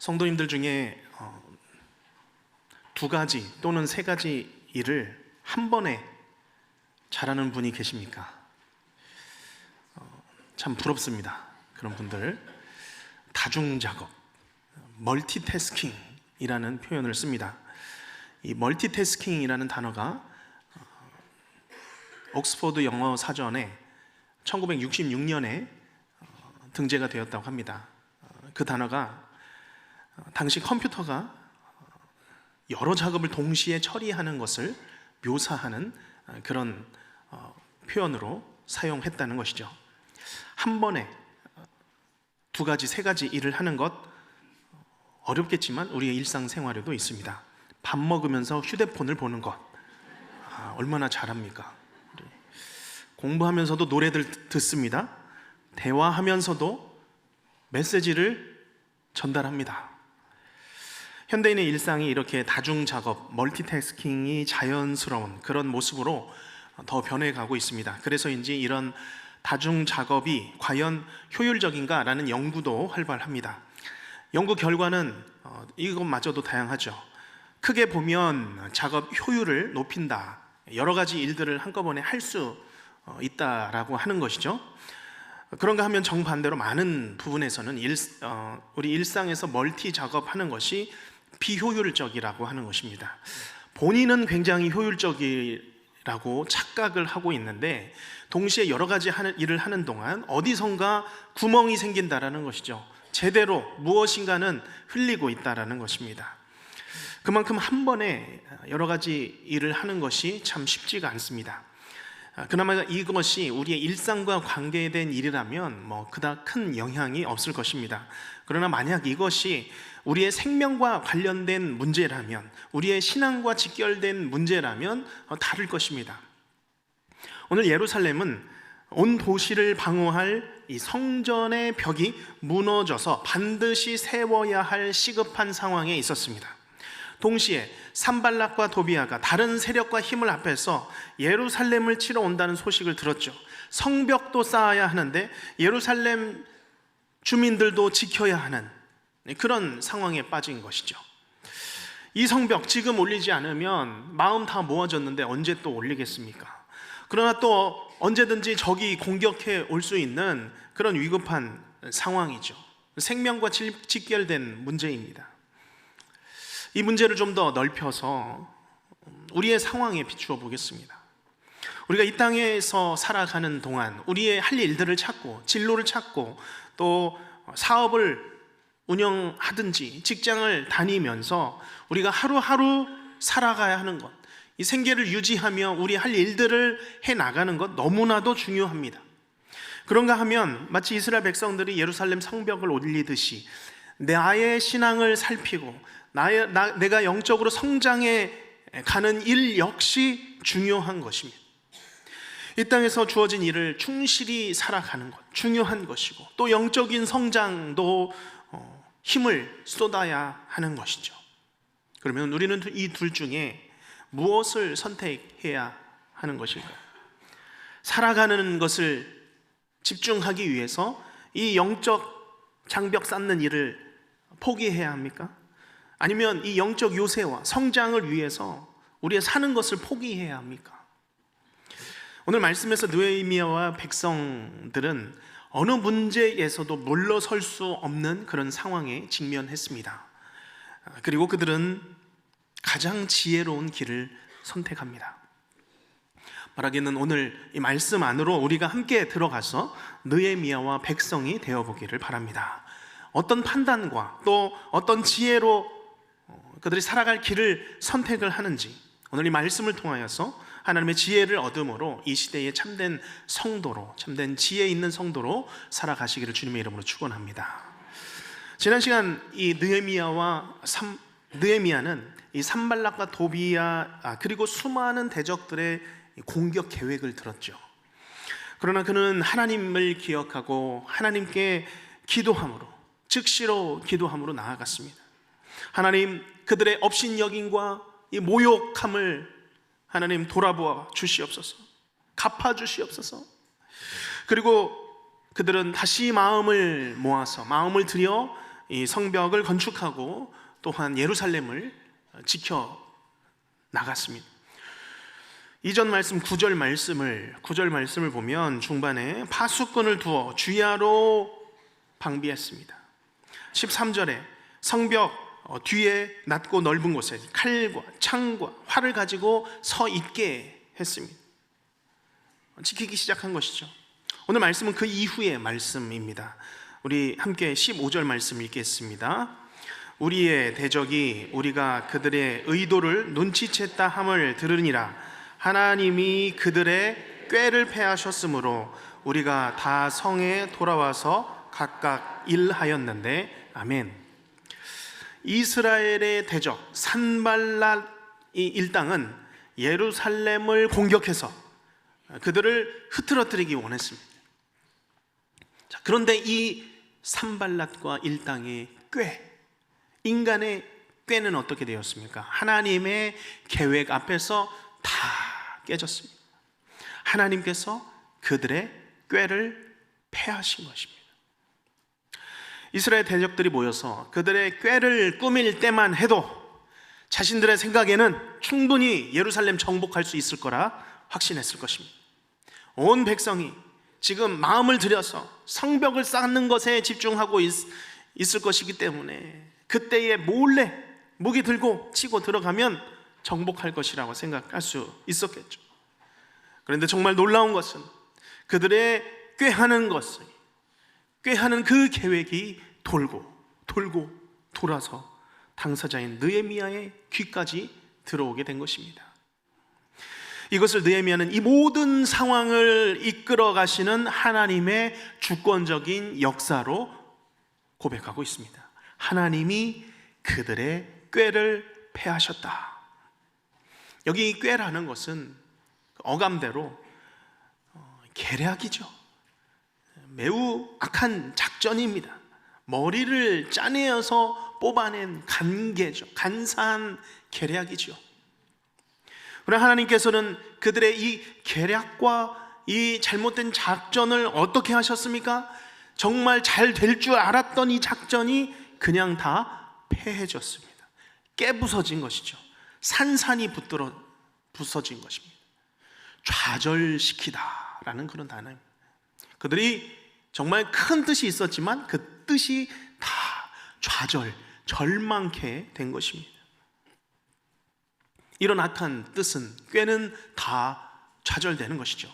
성도님들 중에 두 가지 또는 세 가지 일을 한 번에 잘하는 분이 계십니까? 참 부럽습니다. 그런 분들. 다중작업, 멀티태스킹이라는 표현을 씁니다. 이 멀티태스킹이라는 단어가 옥스퍼드 영어 사전에 1966년에 등재가 되었다고 합니다. 그 단어가 당시 컴퓨터가 여러 작업을 동시에 처리하는 것을 묘사하는 그런 표현으로 사용했다는 것이죠. 한 번에 두 가지, 세 가지 일을 하는 것 어렵겠지만 우리의 일상생활에도 있습니다. 밥 먹으면서 휴대폰을 보는 것, 얼마나 잘합니까? 공부하면서도 노래들 듣습니다. 대화하면서도 메시지를 전달합니다. 현대인의 일상이 이렇게 다중작업, 멀티태스킹이 자연스러운 그런 모습으로 더 변해가고 있습니다. 그래서인지 이런 다중작업이 과연 효율적인가라는 연구도 활발합니다. 연구 결과는 이것마저도 다양하죠. 크게 보면 작업 효율을 높인다, 여러 가지 일들을 한꺼번에 할 수 있다라고 하는 것이죠. 그런가 하면 정반대로 많은 부분에서는 우리 일상에서 멀티 작업하는 것이 비효율적이라고 하는 것입니다. 본인은 굉장히 효율적이라고 착각을 하고 있는데 동시에 여러 가지 일을 하는 동안 어디선가 구멍이 생긴다라는 것이죠. 제대로 무엇인가는 흘리고 있다라는 것입니다. 그만큼 한 번에 여러 가지 일을 하는 것이 참 쉽지가 않습니다. 그나마 이것이 우리의 일상과 관계된 일이라면 그닥 큰 영향이 없을 것입니다. 그러나 만약 이것이 우리의 생명과 관련된 문제라면, 우리의 신앙과 직결된 문제라면 다를 것입니다. 오늘 예루살렘은 온 도시를 방어할 이 성전의 벽이 무너져서 반드시 세워야 할 시급한 상황에 있었습니다. 동시에 산발락과 도비아가 다른 세력과 힘을 합해서 예루살렘을 치러 온다는 소식을 들었죠. 성벽도 쌓아야 하는데 예루살렘 주민들도 지켜야 하는 그런 상황에 빠진 것이죠. 이 성벽 지금 올리지 않으면 마음 다 모아졌는데 언제 또 올리겠습니까? 그러나 또 언제든지 적이 공격해 올 수 있는 그런 위급한 상황이죠. 생명과 직결된 문제입니다. 이 문제를 좀 더 넓혀서 우리의 상황에 비추어 보겠습니다. 우리가 이 땅에서 살아가는 동안 우리의 할 일들을 찾고 진로를 찾고 또 사업을 운영하든지 직장을 다니면서 우리가 하루하루 살아가야 하는 것, 이 생계를 유지하며 우리 할 일들을 해나가는 것 너무나도 중요합니다. 그런가 하면 마치 이스라엘 백성들이 예루살렘 성벽을 올리듯이 나의 신앙을 살피고 내가 영적으로 성장해 가는 일 역시 중요한 것입니다. 이 땅에서 주어진 일을 충실히 살아가는 것 중요한 것이고 또 영적인 성장도 힘을 쏟아야 하는 것이죠. 그러면 우리는 이 둘 중에 무엇을 선택해야 하는 것일까요? 살아가는 것을 집중하기 위해서 이 영적 장벽 쌓는 일을 포기해야 합니까? 아니면 이 영적 요새와 성장을 위해서 우리의 사는 것을 포기해야 합니까? 오늘 말씀에서 느헤미야와 백성들은 어느 문제에서도 물러설 수 없는 그런 상황에 직면했습니다. 그리고 그들은 가장 지혜로운 길을 선택합니다. 말하기는 오늘 이 말씀 안으로 우리가 함께 들어가서 느헤미야와 백성이 되어보기를 바랍니다. 어떤 판단과 또 어떤 지혜로 그들이 살아갈 길을 선택을 하는지 오늘 이 말씀을 통하여서 하나님의 지혜를 얻음으로 이 시대의 참된 성도로, 참된 지혜 있는 성도로 살아가시기를 주님의 이름으로 축원합니다. 지난 시간 이 느헤미야는 이 산발락과 도비야 그리고 수많은 대적들의 공격 계획을 들었죠. 그러나 그는 하나님을 기억하고 하나님께 기도함으로, 즉시로 기도함으로 나아갔습니다. 하나님, 그들의 업신여김과 이 모욕함을 하나님 돌아보아 주시옵소서, 갚아 주시옵소서. 그리고 그들은 다시 마음을 모아서 마음을 들여 이 성벽을 건축하고 또한 예루살렘을 지켜 나갔습니다. 이전 말씀 9절 말씀을 보면 중반에 파수꾼을 두어 주야로 방비했습니다. 13절에 성벽 뒤에 낮고 넓은 곳에 칼과 창과 활을 가지고 서 있게 했습니다. 지키기 시작한 것이죠. 오늘 말씀은 그 이후의 말씀입니다. 우리 함께 15절 말씀 읽겠습니다. 우리의 대적이 우리가 그들의 의도를 눈치챘다 함을 들으니라. 하나님이 그들의 꾀를 패하셨으므로 우리가 다 성에 돌아와서 각각 일하였는데. 아멘. 이스라엘의 대적 산발랏 이 일당은 예루살렘을 공격해서 그들을 흐트러뜨리기 원했습니다. 자, 그런데 이 산발랏과 일당의 꾀, 인간의 꾀는 어떻게 되었습니까? 하나님의 계획 앞에서 다 깨졌습니다. 하나님께서 그들의 꾀를 패하신 것입니다. 이스라엘 대적들이 모여서 그들의 꾀를 꾸밀 때만 해도 자신들의 생각에는 충분히 예루살렘 정복할 수 있을 거라 확신했을 것입니다. 온 백성이 지금 마음을 들여서 성벽을 쌓는 것에 집중하고 있을 것이기 때문에 그때에 몰래 무기 들고 치고 들어가면 정복할 것이라고 생각할 수 있었겠죠. 그런데 정말 놀라운 것은 그들의 꾀하는 그 계획이 돌고 돌아서 당사자인 느헤미야의 귀까지 들어오게 된 것입니다. 이것을 느헤미야는 이 모든 상황을 이끌어 가시는 하나님의 주권적인 역사로 고백하고 있습니다. 하나님이 그들의 꾀를 패하셨다. 여기 이 꾀라는 것은 어감대로 계략이죠. 매우 악한 작전입니다. 머리를 짜내어서 뽑아낸 간계죠. 간사한 계략이죠. 그러나 하나님께서는 그들의 이 계략과 이 잘못된 작전을 어떻게 하셨습니까? 정말 잘 될 줄 알았던 이 작전이 그냥 다 패해졌습니다. 깨부서진 것이죠. 산산이 부서진 것입니다. 좌절시키다라는 그런 단어입니다. 그들이 정말 큰 뜻이 있었지만 그 뜻이 다 절망케 된 것입니다. 이런 악한 뜻은, 꾀는 다 좌절되는 것이죠.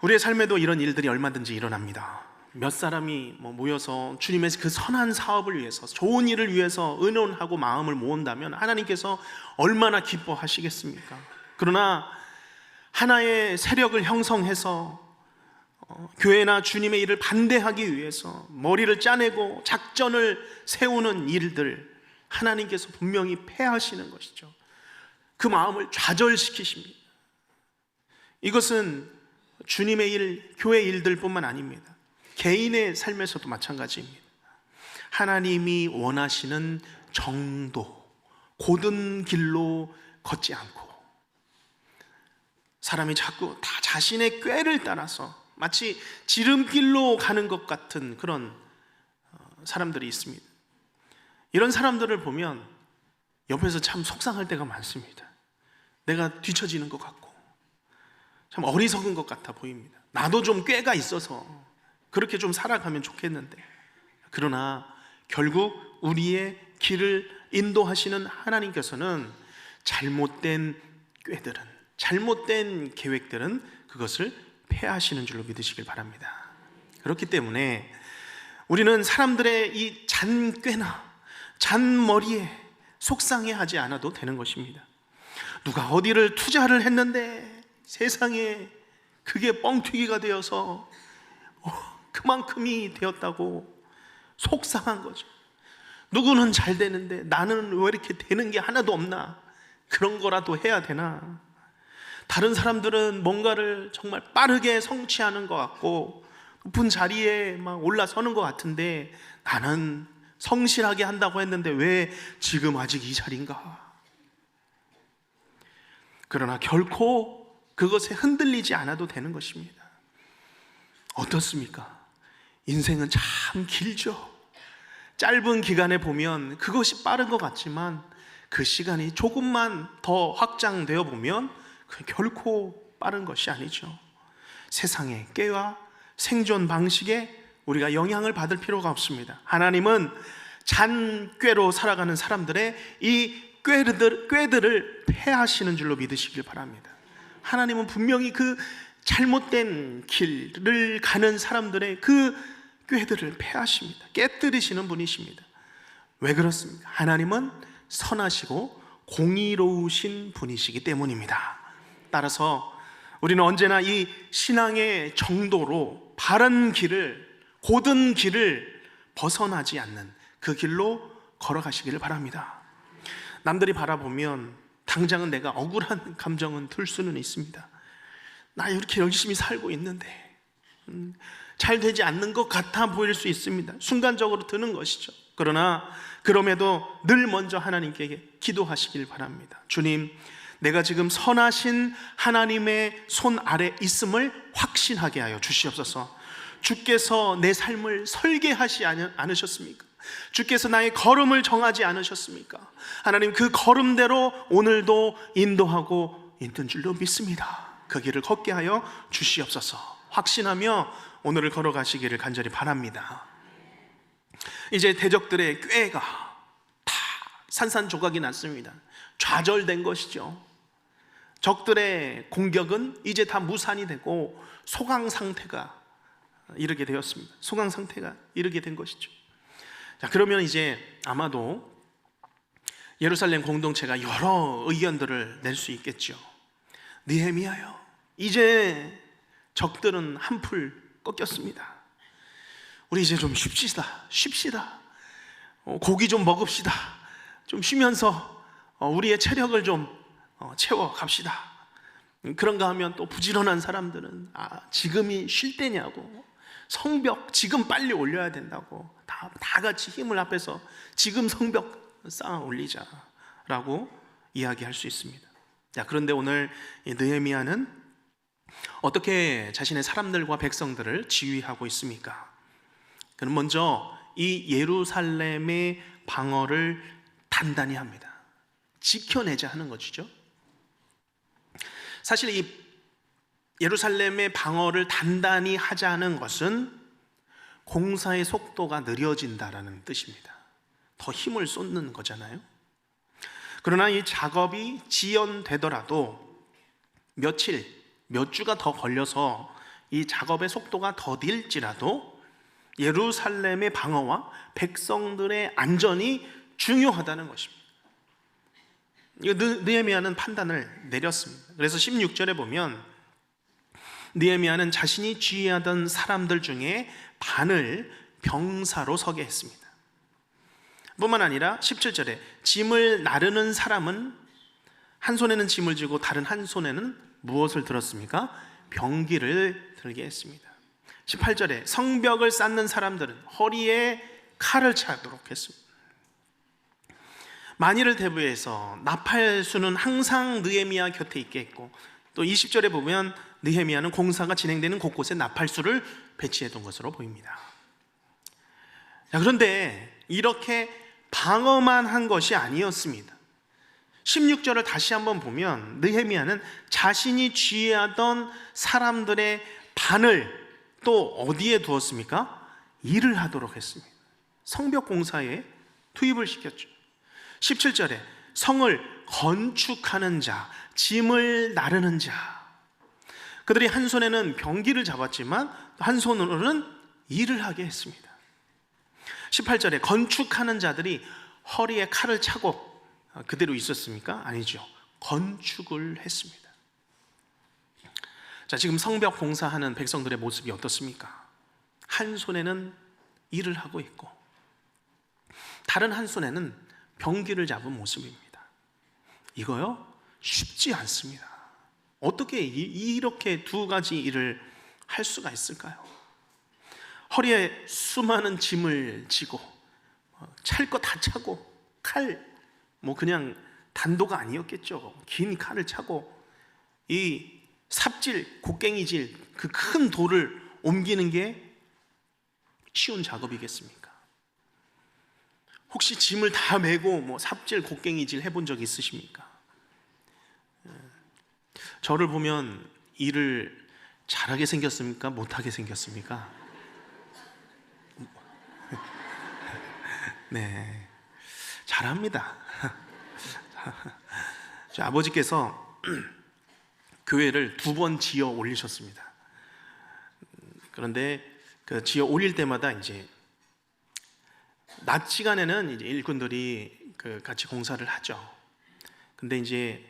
우리의 삶에도 이런 일들이 얼마든지 일어납니다. 몇 사람이 모여서 주님의 그 선한 사업을 위해서, 좋은 일을 위해서 의논하고 마음을 모은다면 하나님께서 얼마나 기뻐하시겠습니까? 그러나 하나의 세력을 형성해서 교회나 주님의 일을 반대하기 위해서 머리를 짜내고 작전을 세우는 일들, 하나님께서 분명히 패하시는 것이죠. 그 마음을 좌절시키십니다. 이것은 주님의 일, 교회 일들 뿐만 아닙니다. 개인의 삶에서도 마찬가지입니다. 하나님이 원하시는 정도, 고든 길로 걷지 않고 사람이 자꾸 다 자신의 꾀를 따라서 마치 지름길로 가는 것 같은 그런 사람들이 있습니다. 이런 사람들을 보면 옆에서 참 속상할 때가 많습니다. 내가 뒤처지는 것 같고 참 어리석은 것 같아 보입니다. 나도 좀 꾀가 있어서 그렇게 좀 살아가면 좋겠는데, 그러나 결국 우리의 길을 인도하시는 하나님께서는 잘못된 꾀들은, 잘못된 계획들은 그것을 패하시는 줄로 믿으시길 바랍니다. 그렇기 때문에 우리는 사람들의 이 잔꾀나 잔머리에 속상해하지 않아도 되는 것입니다. 누가 어디를 투자를 했는데 세상에 그게 뻥튀기가 되어서 그만큼이 되었다고 속상한 거죠. 누구는 잘 되는데 나는 왜 이렇게 되는 게 하나도 없나? 그런 거라도 해야 되나? 다른 사람들은 뭔가를 정말 빠르게 성취하는 것 같고 높은 자리에 막 올라서는 것 같은데 나는 성실하게 한다고 했는데 왜 지금 아직 이 자리인가? 그러나 결코 그것에 흔들리지 않아도 되는 것입니다. 어떻습니까? 인생은 참 길죠. 짧은 기간에 보면 그것이 빠른 것 같지만 그 시간이 조금만 더 확장되어 보면 결코 빠른 것이 아니죠. 세상의 꾀와 생존 방식에 우리가 영향을 받을 필요가 없습니다. 하나님은 잔꾀로 살아가는 사람들의 이 꾀들을 패하시는 줄로 믿으시길 바랍니다. 하나님은 분명히 그 잘못된 길을 가는 사람들의 그 꾀들을 패하십니다. 깨뜨리시는 분이십니다. 왜 그렇습니까? 하나님은 선하시고 공의로우신 분이시기 때문입니다. 따라서 우리는 언제나 이 신앙의 정도로 바른 길을, 곧은 길을 벗어나지 않는 그 길로 걸어가시기를 바랍니다. 남들이 바라보면 당장은 내가 억울한 감정은 들 수는 있습니다. 나 이렇게 열심히 살고 있는데 잘 되지 않는 것 같아 보일 수 있습니다. 순간적으로 드는 것이죠. 그러나 그럼에도 늘 먼저 하나님께 기도하시길 바랍니다. 주님, 내가 지금 선하신 하나님의 손 아래 있음을 확신하게 하여 주시옵소서. 주께서 내 삶을 설계하지 않으셨습니까? 주께서 나의 걸음을 정하지 않으셨습니까? 하나님, 그 걸음대로 오늘도 인도하고 있는 줄로 믿습니다. 그 길을 걷게 하여 주시옵소서. 확신하며 오늘을 걸어가시기를 간절히 바랍니다. 이제 대적들의 꾀가 다 산산조각이 났습니다. 좌절된 것이죠. 적들의 공격은 이제 다 무산이 되고 소강 상태가 이르게 되었습니다. 소강 상태가 이르게 된 것이죠. 자, 그러면 이제 아마도 예루살렘 공동체가 여러 의견들을 낼 수 있겠죠. 느헤미야요, 이제 적들은 한풀 꺾였습니다. 우리 이제 좀 쉽시다. 고기 좀 먹읍시다. 좀 쉬면서 우리의 체력을 좀 채워 갑시다. 그런가 하면 또 부지런한 사람들은 지금이 쉴 때냐고, 성벽 지금 빨리 올려야 된다고, 다 같이 힘을 합해서 지금 성벽 쌓아 올리자라고 이야기할 수 있습니다. 자, 그런데 오늘 느헤미야는 어떻게 자신의 사람들과 백성들을 지휘하고 있습니까? 그는 먼저 이 예루살렘의 방어를 단단히 합니다. 지켜내자 하는 것이죠. 사실 이 예루살렘의 방어를 단단히 하자는 것은 공사의 속도가 느려진다라는 뜻입니다. 더 힘을 쏟는 거잖아요. 그러나 이 작업이 지연되더라도 며칠, 몇 주가 더 걸려서 이 작업의 속도가 더딜지라도 예루살렘의 방어와 백성들의 안전이 중요하다는 것입니다. 이거 느헤미야는 판단을 내렸습니다. 그래서 16절에 보면 느헤미야는 자신이 지휘하던 사람들 중에 반을 병사로 서게 했습니다. 뿐만 아니라 17절에 짐을 나르는 사람은 한 손에는 짐을 쥐고 다른 한 손에는 무엇을 들었습니까? 병기를 들게 했습니다. 18절에 성벽을 쌓는 사람들은 허리에 칼을 차도록 했습니다. 만일을 대비해서 나팔수는 항상 느헤미야 곁에 있게 했고, 또 20절에 보면 느헤미야는 공사가 진행되는 곳곳에 나팔수를 배치해 둔 것으로 보입니다. 자, 그런데 이렇게 방어만 한 것이 아니었습니다. 16절을 다시 한번 보면 느헤미야는 자신이 지휘하던 사람들의 반을 또 어디에 두었습니까? 일을 하도록 했습니다. 성벽 공사에 투입을 시켰죠. 17절에 성을 건축하는 자, 짐을 나르는 자, 그들이 한 손에는 병기를 잡았지만 한 손으로는 일을 하게 했습니다. 18절에 건축하는 자들이 허리에 칼을 차고 그대로 있었습니까? 아니죠. 건축을 했습니다. 자, 지금 성벽 공사하는 백성들의 모습이 어떻습니까? 한 손에는 일을 하고 있고 다른 한 손에는 병기를 잡은 모습입니다. 이거요, 쉽지 않습니다. 어떻게 이렇게 두 가지 일을 할 수가 있을까요? 허리에 수많은 짐을 지고 찰 거 다 차고 칼, 그냥 단도가 아니었겠죠. 긴 칼을 차고 이 삽질, 곡괭이질, 그 큰 돌을 옮기는 게 쉬운 작업이겠습니까? 혹시 짐을 다 메고 뭐 삽질, 곡괭이질 해본 적 있으십니까? 저를 보면 일을 잘하게 생겼습니까? 못하게 생겼습니까? 네, 잘합니다. 저 아버지께서 교회를 2번 지어 올리셨습니다. 그런데 그 지어 올릴 때마다 이제 낮 시간에는 이제 일꾼들이 그 같이 공사를 하죠. 근데 이제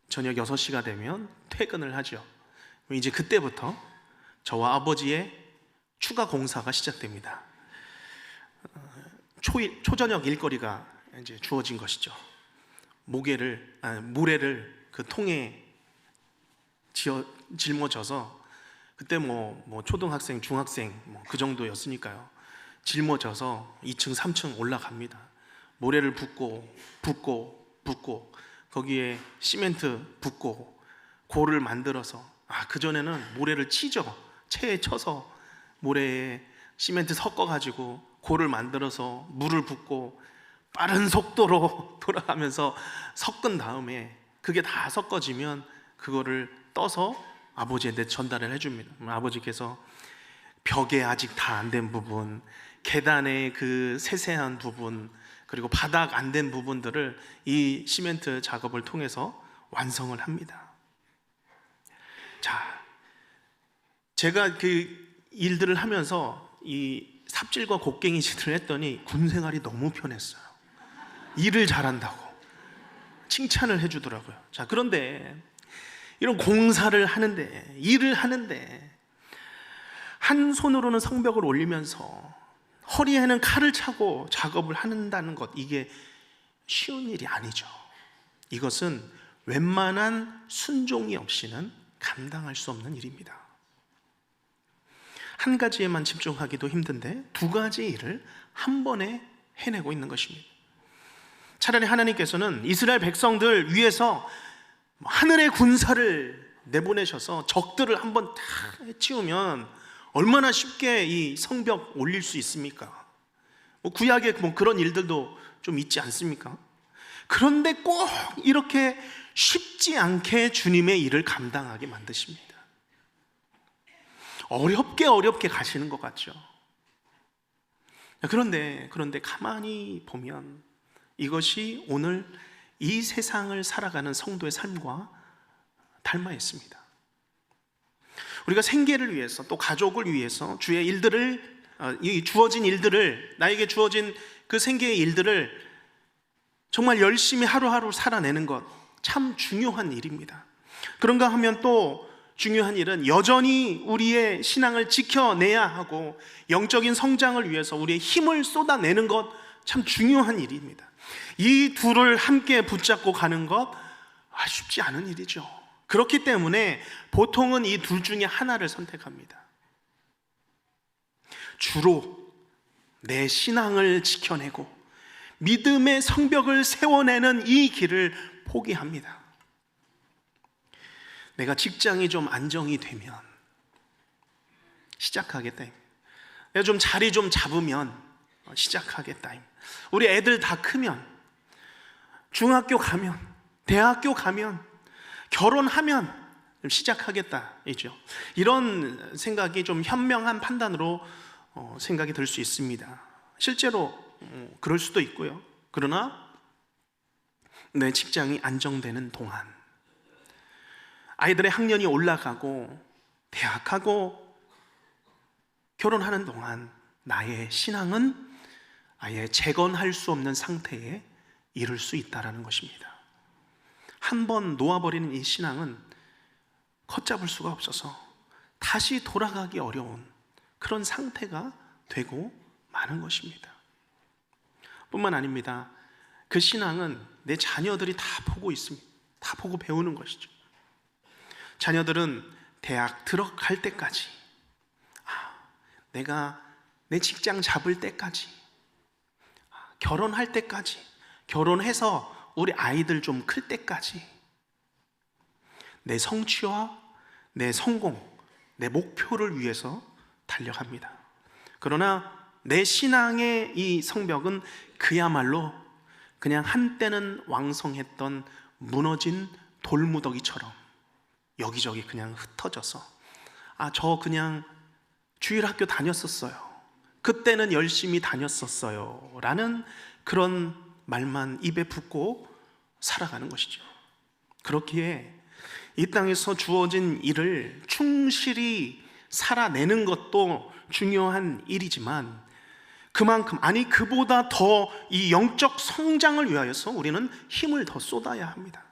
저녁 6시가 되면 퇴근을 하죠. 이제 그때부터 저와 아버지의 추가 공사가 시작됩니다. 초저녁 일거리가 이제 주어진 것이죠. 모래를 그 통에 짊어져서, 그때 뭐 초등학생, 중학생 그 정도였으니까요. 짊어져서 2층, 3층 올라갑니다. 모래를 붓고 거기에 시멘트 붓고 골을 만들어서, 그전에는 모래를 치죠. 체에 쳐서 모래에 시멘트 섞어가지고 골을 만들어서 물을 붓고 빠른 속도로 돌아가면서 섞은 다음에 그게 다 섞어지면 그거를 떠서 아버지한테 전달을 해줍니다. 아버지께서 벽에 아직 다 안 된 부분, 계단의 그 세세한 부분, 그리고 바닥 안 된 부분들을 이 시멘트 작업을 통해서 완성을 합니다. 자, 제가 그 일들을 하면서 이 삽질과 곡괭이질을 했더니 군 생활이 너무 편했어요. 일을 잘한다고 칭찬을 해주더라고요. 자, 그런데 이런 공사를 하는데, 일을 하는데 한 손으로는 성벽을 올리면서 허리에는 칼을 차고 작업을 한다는 것, 이게 쉬운 일이 아니죠. 이것은 웬만한 순종이 없이는 감당할 수 없는 일입니다. 한 가지에만 집중하기도 힘든데 2가지 일을 한 번에 해내고 있는 것입니다. 차라리 하나님께서는 이스라엘 백성들 위해서 하늘의 군사를 내보내셔서 적들을 한번 다 해치우면 얼마나 쉽게 이 성벽 올릴 수 있습니까? 구약에 그런 일들도 좀 있지 않습니까? 그런데 꼭 이렇게 쉽지 않게 주님의 일을 감당하게 만드십니다. 어렵게 가시는 것 같죠. 그런데 가만히 보면 이것이 오늘 이 세상을 살아가는 성도의 삶과 닮아 있습니다. 우리가 생계를 위해서, 또 가족을 위해서 주의 일들을, 이 주어진 일들을, 나에게 주어진 그 생계의 일들을 정말 열심히 하루하루 살아내는 것, 참 중요한 일입니다. 그런가 하면 또 중요한 일은 여전히 우리의 신앙을 지켜내야 하고 영적인 성장을 위해서 우리의 힘을 쏟아내는 것, 참 중요한 일입니다. 이 둘을 함께 붙잡고 가는 것 쉽지 않은 일이죠. 그렇기 때문에 보통은 이 둘 중에 하나를 선택합니다. 주로 내 신앙을 지켜내고 믿음의 성벽을 세워내는 이 길을 포기합니다. 내가 직장이 좀 안정이 되면 시작하겠다. 내가 좀 자리 좀 잡으면 시작하겠다. 우리 애들 다 크면, 중학교 가면, 대학교 가면, 결혼하면 시작하겠다 이죠. 이런 생각이 좀 현명한 판단으로 생각이 들 수 있습니다. 실제로 그럴 수도 있고요. 그러나 내 직장이 안정되는 동안, 아이들의 학년이 올라가고 대학하고 결혼하는 동안 나의 신앙은 아예 재건할 수 없는 상태에 이를 수 있다는 것입니다. 한번 놓아버리는 이 신앙은 걷잡을 수가 없어서 다시 돌아가기 어려운 그런 상태가 되고 마는 것입니다. 뿐만 아닙니다. 그 신앙은 내 자녀들이 다 보고 있습니다. 다 보고 배우는 것이죠. 자녀들은 대학 들어갈 때까지, 내가 내 직장 잡을 때까지, 결혼할 때까지, 결혼해서 우리 아이들 좀 클 때까지 내 성취와 내 성공, 내 목표를 위해서 달려갑니다. 그러나 내 신앙의 이 성벽은 그야말로 그냥 한때는 왕성했던 무너진 돌무더기처럼 여기저기 그냥 흩어져서 저 그냥 주일학교 다녔었어요, 그때는 열심히 다녔었어요 라는 그런 말만 입에 붙고 살아가는 것이죠. 그렇기에 이 땅에서 주어진 일을 충실히 살아내는 것도 중요한 일이지만 그만큼 그보다 더 이 영적 성장을 위하여서 우리는 힘을 더 쏟아야 합니다.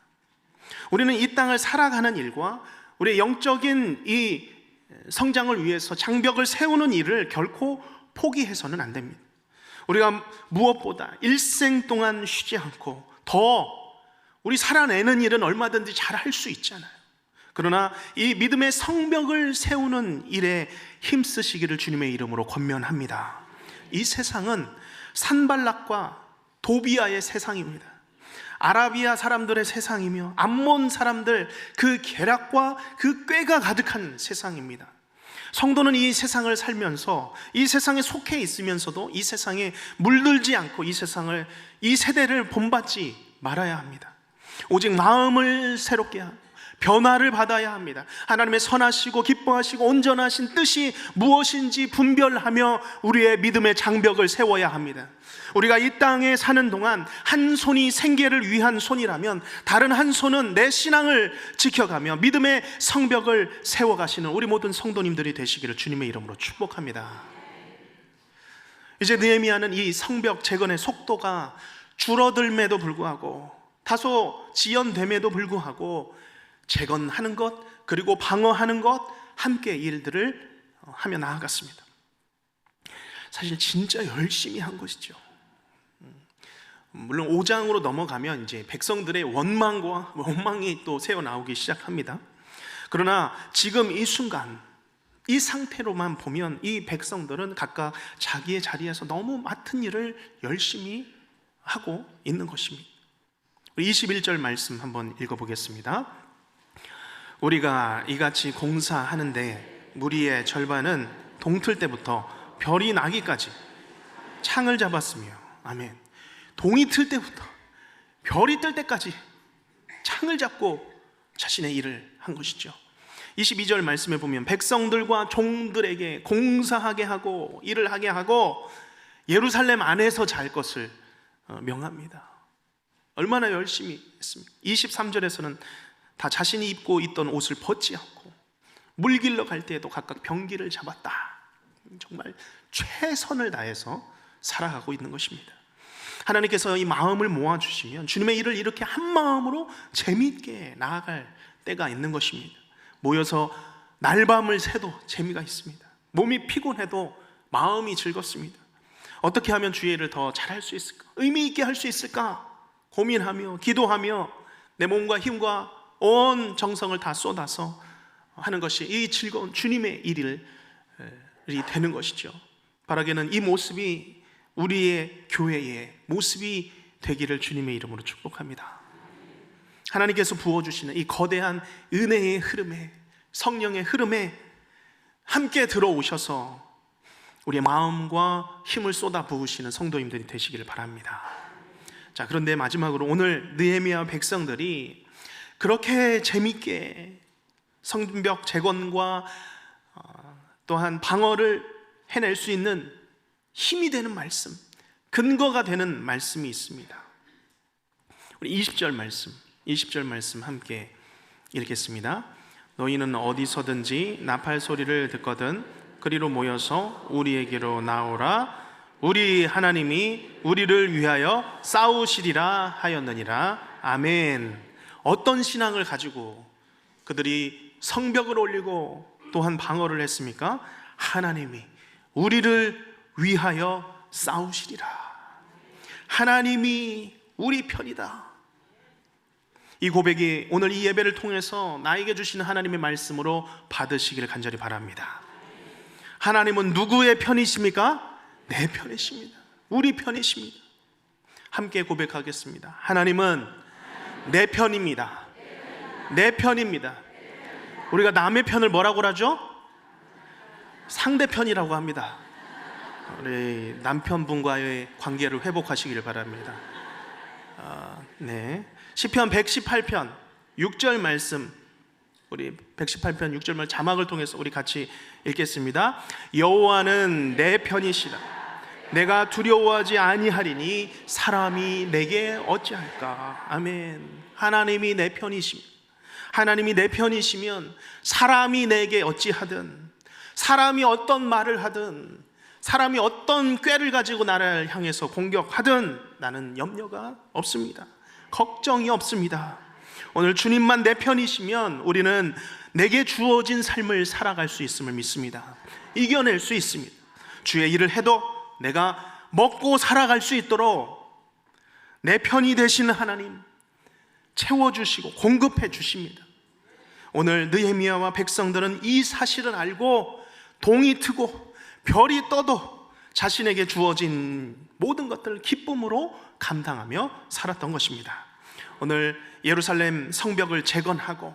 우리는 이 땅을 살아가는 일과 우리의 영적인 이 성장을 위해서 장벽을 세우는 일을 결코 포기해서는 안 됩니다. 우리가 무엇보다 일생 동안 쉬지 않고 더 우리 살아내는 일은 얼마든지 잘 할 수 있잖아요. 그러나 이 믿음의 성벽을 세우는 일에 힘쓰시기를 주님의 이름으로 권면합니다. 이 세상은 산발락과 도비아의 세상입니다. 아라비아 사람들의 세상이며 암몬 사람들 그 계략과 그 꾀가 가득한 세상입니다. 성도는 이 세상을 살면서 이 세상에 속해 있으면서도 이 세상에 물들지 않고 이 세대를 본받지 말아야 합니다. 오직 마음을 새롭게 하고 변화를 받아야 합니다. 하나님의 선하시고 기뻐하시고 온전하신 뜻이 무엇인지 분별하며 우리의 믿음의 장벽을 세워야 합니다. 우리가 이 땅에 사는 동안 한 손이 생계를 위한 손이라면 다른 한 손은 내 신앙을 지켜가며 믿음의 성벽을 세워가시는 우리 모든 성도님들이 되시기를 주님의 이름으로 축복합니다. 이제 느헤미야는 이 성벽 재건의 속도가 줄어들매도 불구하고 다소 지연됨에도 불구하고 재건하는 것 그리고 방어하는 것 함께 일들을 하며 나아갔습니다. 사실 진짜 열심히 한 것이죠. 물론 5장으로 넘어가면 이제 백성들의 원망이 또 새어나오기 시작합니다. 그러나 지금 이 순간 이 상태로만 보면 이 백성들은 각각 자기의 자리에서 너무 맡은 일을 열심히 하고 있는 것입니다. 21절 말씀 한번 읽어보겠습니다. 우리가 이같이 공사하는데 무리의 절반은 동틀 때부터 별이 나기까지 창을 잡았으며, 아멘. 동이 틀 때부터 별이 뜰 때까지 창을 잡고 자신의 일을 한 것이죠. 22절 말씀에 보면 백성들과 종들에게 공사하게 하고 일을 하게 하고 예루살렘 안에서 잘 것을 명합니다. 얼마나 열심히 했습니까? 23절에서는 다 자신이 입고 있던 옷을 벗지 않고 물 길러 갈 때에도 각각 병기를 잡았다. 정말 최선을 다해서 살아가고 있는 것입니다. 하나님께서 이 마음을 모아주시면 주님의 일을 이렇게 한 마음으로 재미있게 나아갈 때가 있는 것입니다. 모여서 날밤을 새도 재미가 있습니다. 몸이 피곤해도 마음이 즐겁습니다. 어떻게 하면 주의 일을 더 잘할 수 있을까? 의미 있게 할 수 있을까? 고민하며 기도하며 내 몸과 힘과 온 정성을 다 쏟아서 하는 것이 이 즐거운 주님의 일이 되는 것이죠. 바라기는 이 모습이 우리의 교회의 모습이 되기를 주님의 이름으로 축복합니다. 하나님께서 부어주시는 이 거대한 은혜의 흐름에, 성령의 흐름에 함께 들어오셔서 우리의 마음과 힘을 쏟아 부으시는 성도님들이 되시기를 바랍니다. 자, 그런데 마지막으로 오늘 느헤미야 백성들이 그렇게 재미있게 성벽 재건과 또한 방어를 해낼 수 있는 힘이 되는 말씀, 근거가 되는 말씀이 있습니다. 우리 20절 말씀 함께 읽겠습니다. 너희는 어디서든지 나팔 소리를 듣거든 그리로 모여서 우리에게로 나오라. 우리 하나님이 우리를 위하여 싸우시리라 하였느니라. 아멘. 어떤 신앙을 가지고 그들이 성벽을 올리고 또한 방어를 했습니까? 하나님이 우리를 위하여 싸우시리라. 하나님이 우리 편이다. 이 고백이 오늘 이 예배를 통해서 나에게 주시는 하나님의 말씀으로 받으시기를 간절히 바랍니다. 하나님은 누구의 편이십니까? 내 편이십니다. 우리 편이십니다. 함께 고백하겠습니다. 하나님은 내 편입니다. 내 편입니다. 우리가 남의 편을 뭐라고 하죠? 상대편이라고 합니다. 우리 남편분과의 관계를 회복하시길 바랍니다. 네. 시편 118편 6절 말씀, 우리 118편 6절 말 자막을 통해서 우리 같이 읽겠습니다. 여호와는 내 편이시라. 내가 두려워하지 아니하리니 사람이 내게 어찌할까. 아멘. 하나님이 내 편이십니다. 하나님이 내 편이시면 사람이 내게 어찌하든, 사람이 어떤 말을 하든, 사람이 어떤 꾀를 가지고 나를 향해서 공격하든 나는 염려가 없습니다. 걱정이 없습니다. 오늘 주님만 내 편이시면 우리는 내게 주어진 삶을 살아갈 수 있음을 믿습니다. 이겨낼 수 있습니다. 주의 일을 해도 내가 먹고 살아갈 수 있도록 내 편이 되시는 하나님 채워주시고 공급해 주십니다. 오늘 느헤미야와 백성들은 이 사실을 알고 동이 트고 별이 떠도 자신에게 주어진 모든 것들을 기쁨으로 감당하며 살았던 것입니다. 오늘 예루살렘 성벽을 재건하고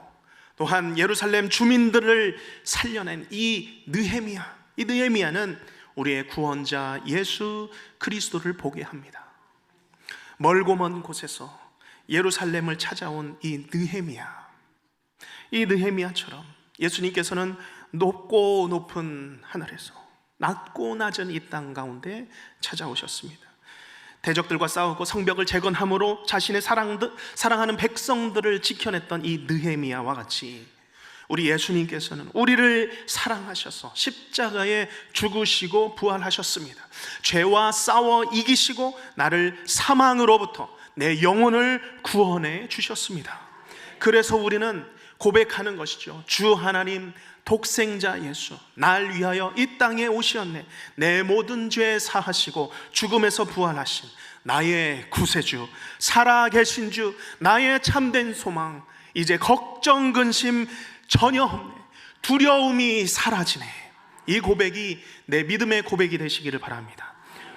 또한 예루살렘 주민들을 살려낸 이 느헤미야는 우리의 구원자 예수 그리스도를 보게 합니다. 멀고 먼 곳에서 예루살렘을 찾아온 이 느헤미야처럼 예수님께서는 높고 높은 하늘에서 낮고 낮은 이 땅 가운데 찾아오셨습니다. 대적들과 싸우고 성벽을 재건함으로 자신의 사랑하는 백성들을 지켜냈던 이 느헤미야와 같이 우리 예수님께서는 우리를 사랑하셔서 십자가에 죽으시고 부활하셨습니다. 죄와 싸워 이기시고 나를 사망으로부터 내 영혼을 구원해 주셨습니다. 그래서 우리는 고백하는 것이죠. 주 하나님 독생자 예수 날 위하여 이 땅에 오시었네. 내 모든 죄 사하시고 죽음에서 부활하신 나의 구세주, 살아계신 주, 나의 참된 소망. 이제 걱정 근심 전혀 없네. 두려움이 사라지네. 이 고백이 내 믿음의 고백이 되시기를 바랍니다.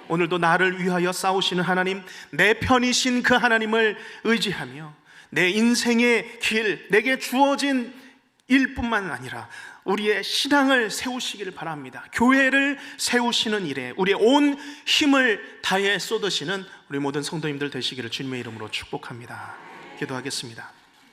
오늘도 나를 위하여 싸우시는 하나님, 내 편이신 그 하나님을 의지하며 내 인생의 길, 내게 주어진 일뿐만 아니라 우리의 신앙을 세우시기를 바랍니다. 교회를 세우시는 일에 우리의 온 힘을 다해 쏟으시는 우리 모든 성도님들 되시기를 주님의 이름으로 축복합니다. 기도하겠습니다.